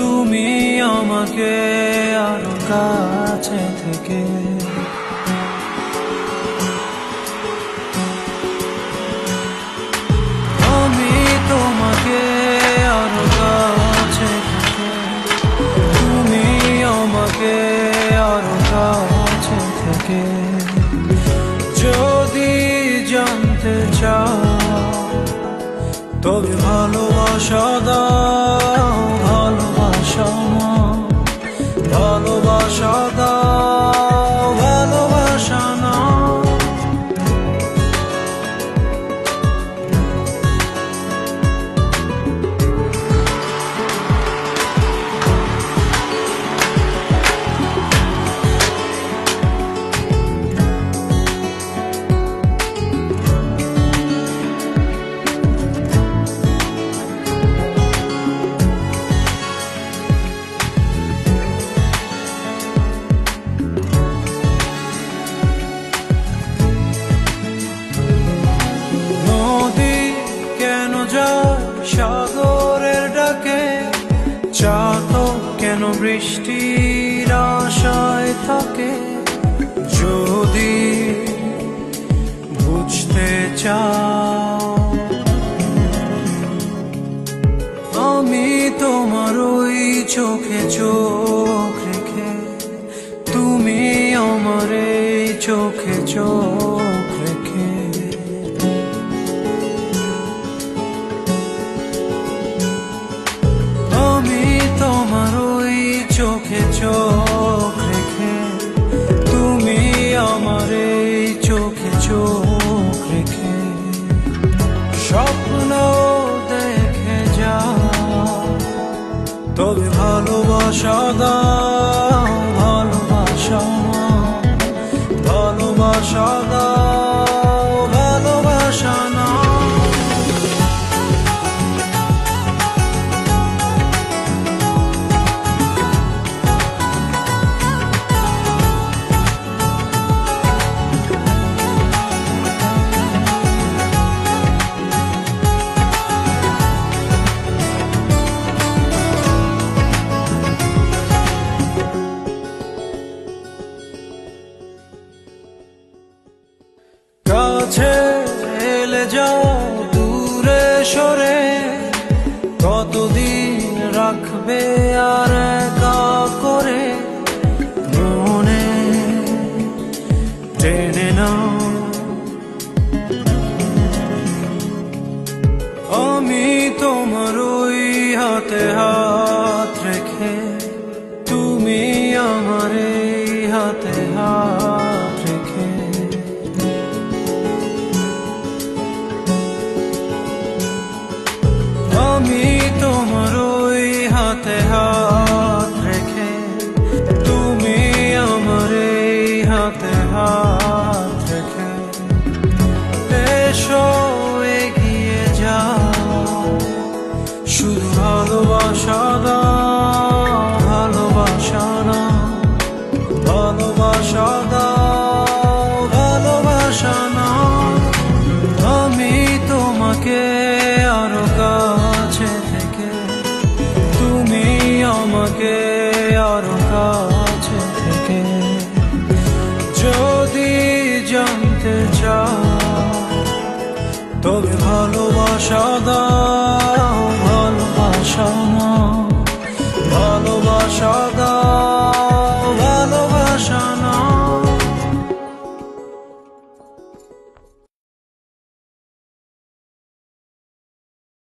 তুমি আমাকে আরো কাছে থেকে আমি তোমাকে আরো কাছে থেকে তুমি আমাকে আরো কাছে থেকে যদি জানতে চাও তবে ভালোবাসা দাও, ভালোবাসা ভালোবাসা দাও, ভালোবাসা না। সাগরের ডাকে চাতক কেন বৃষ্টির আশায় থাকে? যদি বুঝতে চাও আমি তোমার ওই চোখে চোখ রেখে তুমি আমার এই চোখে চোখ রেখে চোখে চোখ রেখে তুমি আমার এই চোখে চোখ রেখে স্বপ্ন দেখে যাও তবে ভালোবাসা দাও, ভালোবাসা ভালোবাসা দাও, ভালোবাসা না। কাছে এলে যাও দূরে সরে কতদিন রাখবে আর একা করে মনে টেনে নাও আমি তোমার ওই হাতে হাত রেখে তুমি আমার এই হাতে হাত রেখে আমি তোমার ওই হাতে হাত রেখে তুমি আমার এই হাতে হাত রেখে এসো এগিয়ে যাও শুধু ভালোবাসা দাও, ভালোবাসা না, ভালোবাসা দাও, ভালোবাসা না। আমি তোমাকে আরো কাছে থেকে তুমি আমাকে আরো কাছে থেকে যদি জানতে চাও তবে ভালোবাসা দাও, ভালোবাসা না, ভালোবাসা